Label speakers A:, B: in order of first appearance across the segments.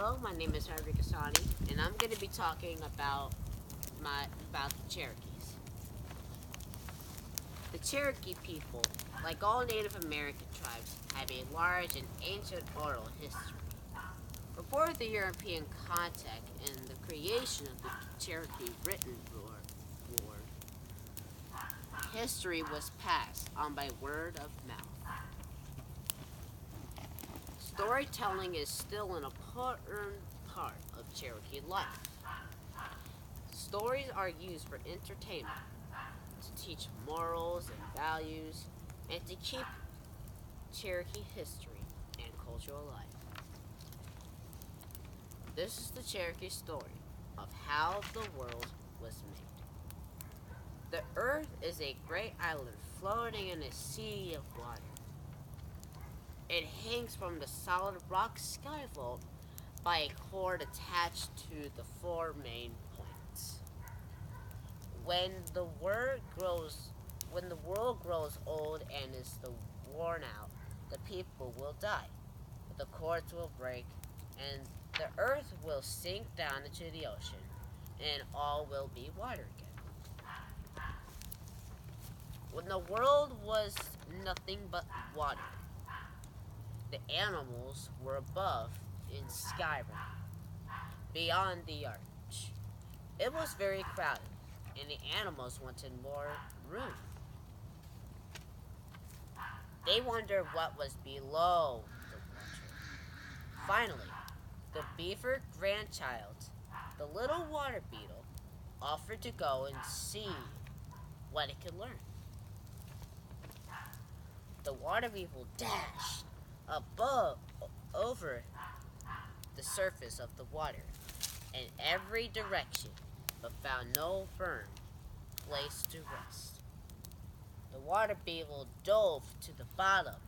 A: Hello, my name is Maverick, and I'm going to be talking about the Cherokees. The Cherokee people, like all Native American tribes, have a large and ancient oral history. Before the European contact and the creation of the Cherokee written word, history was passed on by word of mouth. Storytelling is still an important part of Cherokee life. Stories are used for entertainment, to teach morals and values, and to keep Cherokee history and cultural life. This is the Cherokee story of how the world was made. The earth is a great island floating in a sea of water. It hangs from the solid rock skyvault by a cord attached to the four main points. When the world grows old and is worn out, the people will die. The cords will break, and the earth will sink down into the ocean, and all will be water again. When the world was nothing but water, the animals were above in Skyrim, beyond the arch. It was very crowded, and the animals wanted more room. They wondered what was below the water. Finally, the beaver grandchild, the little water beetle, offered to go and see what it could learn. The water beetle dashed over the surface of the water in every direction, but found no firm place to rest. The water beetle dove to the bottom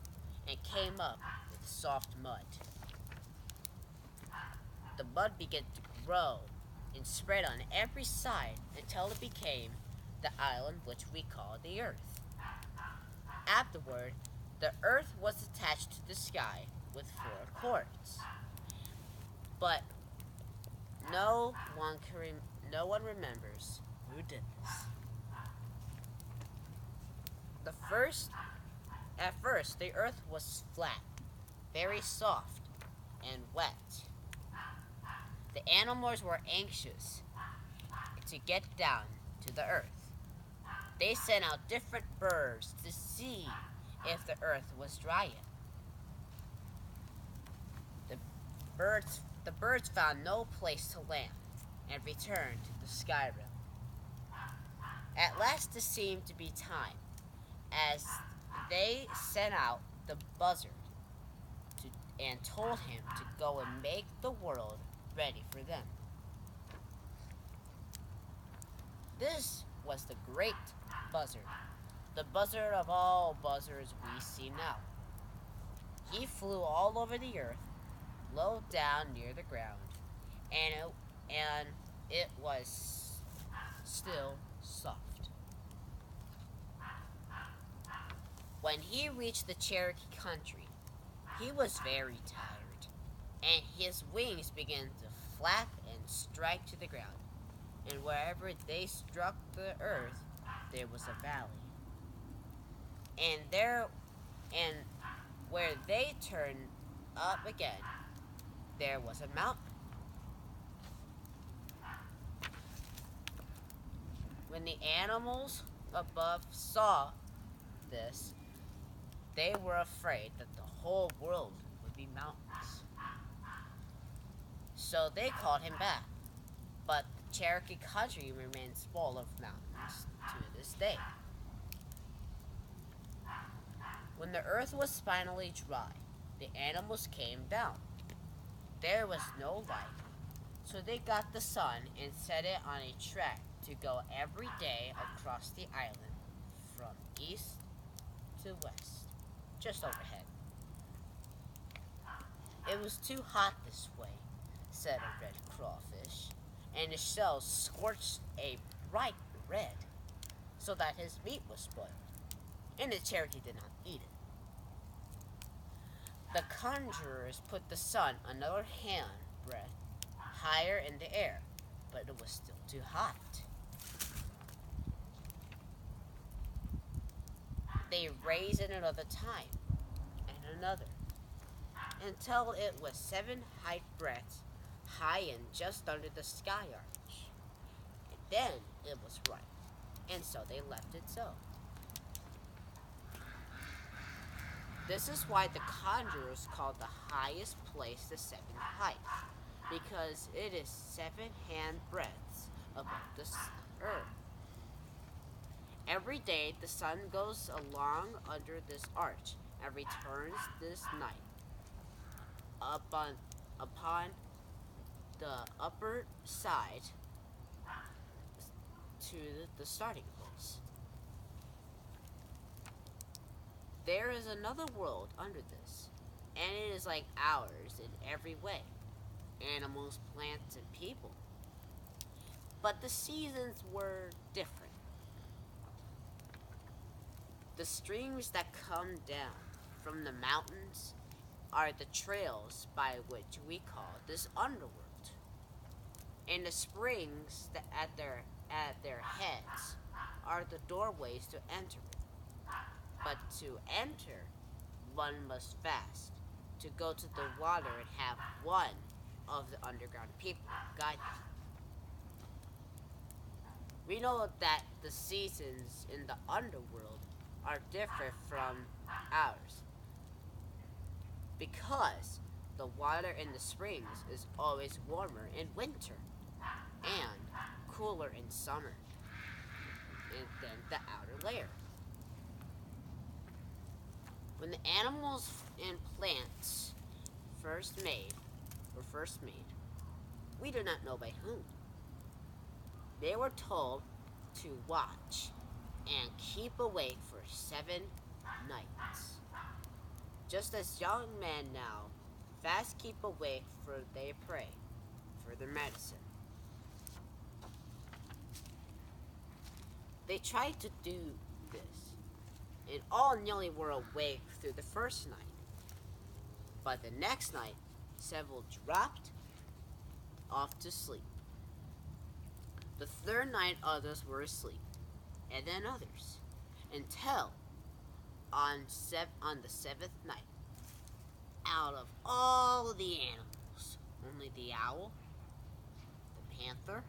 A: and came up with soft mud. The mud began to grow and spread on every side until it became the island which we call the Earth. Afterward, the Earth was attached to the sky with four cords. But no one remembers who did this. At first, the earth was flat, very soft, and wet. The animals were anxious to get down to the earth. They sent out different birds to see if the earth was dry yet. The birds found no place to land and returned to the Skyrim. At last it seemed to be time, as they sent out the buzzard and told him to go and make the world ready for them. This was the great buzzard, the buzzard of all buzzards we see now. He flew all over the earth, low down near the ground, and it was still soft. When he reached the Cherokee country, he was very tired, and his wings began to flap and strike to the ground. And wherever they struck the earth, there was a valley. And where they turned up again, there was a mountain. When the animals above saw this, they were afraid that the whole world would be mountains. So they called him back. But the Cherokee country remains full of mountains to this day. When the earth was finally dry, the animals came down. There was no light, so they got the sun and set it on a track to go every day across the island from east to west, just overhead. It was too hot this way, said a red crawfish, and his shells scorched a bright red, so that his meat was spoiled, and the Cherokee did not eat it. The conjurers put the sun another hand breath higher in the air, but it was still too hot. They raised it another time, and another, until it was 7 high breaths high and just under the sky arch. And then it was right, and so they left it so. This is why the conjurers call the highest place the 7th height, because it is 7 hand breadths above the earth. Every day the sun goes along under this arch and returns this night upon the upper side to the starting place. There is another world under this, and it is like ours in every way. Animals, plants, and people. But the seasons were different. The streams that come down from the mountains are the trails by which we call this underworld. And the springs that at their heads are the doorways to enter it. But to enter, one must fast, to go to the water and have one of the underground people guide them. We know that the seasons in the underworld are different from ours, because the water in the springs is always warmer in winter and cooler in summer than the outer layer. When the animals and plants were first made, we do not know by whom. They were told to watch and keep awake for 7 nights. Just as young men now fast keep awake for they pray for their medicine. They tried to do this, and all nearly were awake through the first night. But the next night, several dropped off to sleep. The third night, others were asleep, and then others, until on the 7th night, out of all the animals, only the owl, the panther,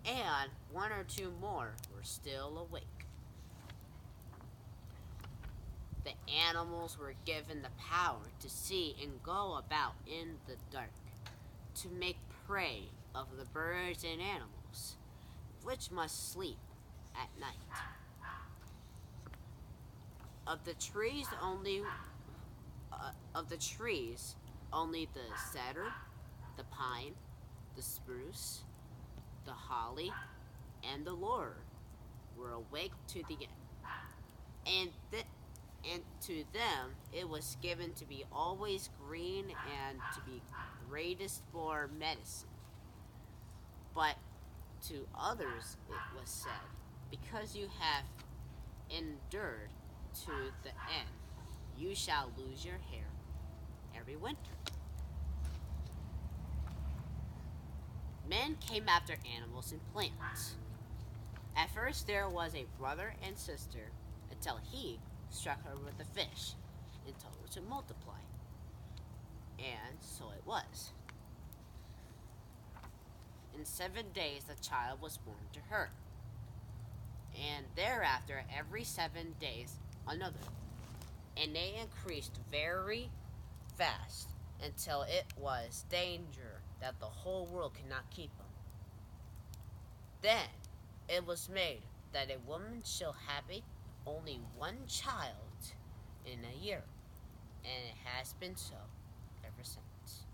A: and 1 or 2 more were still awake. The animals were given the power to see and go about in the dark, to make prey of the birds and animals, which must sleep at night. Of the trees only the cedar, the pine, the spruce, the holly, and the laurel were awake to the end. And to them it was given to be always green and to be greatest for medicine. But to others it was said, because you have endured to the end, you shall lose your hair every winter. Men came after animals and plants. At first there was a brother and sister, until he struck her with a fish and told her to multiply. And so it was. In 7 days the child was born to her, and thereafter every 7 days another. And they increased very fast until it was danger that the whole world could not keep them. Then it was made that a woman shall have only 1 child in a year, and it has been so ever since.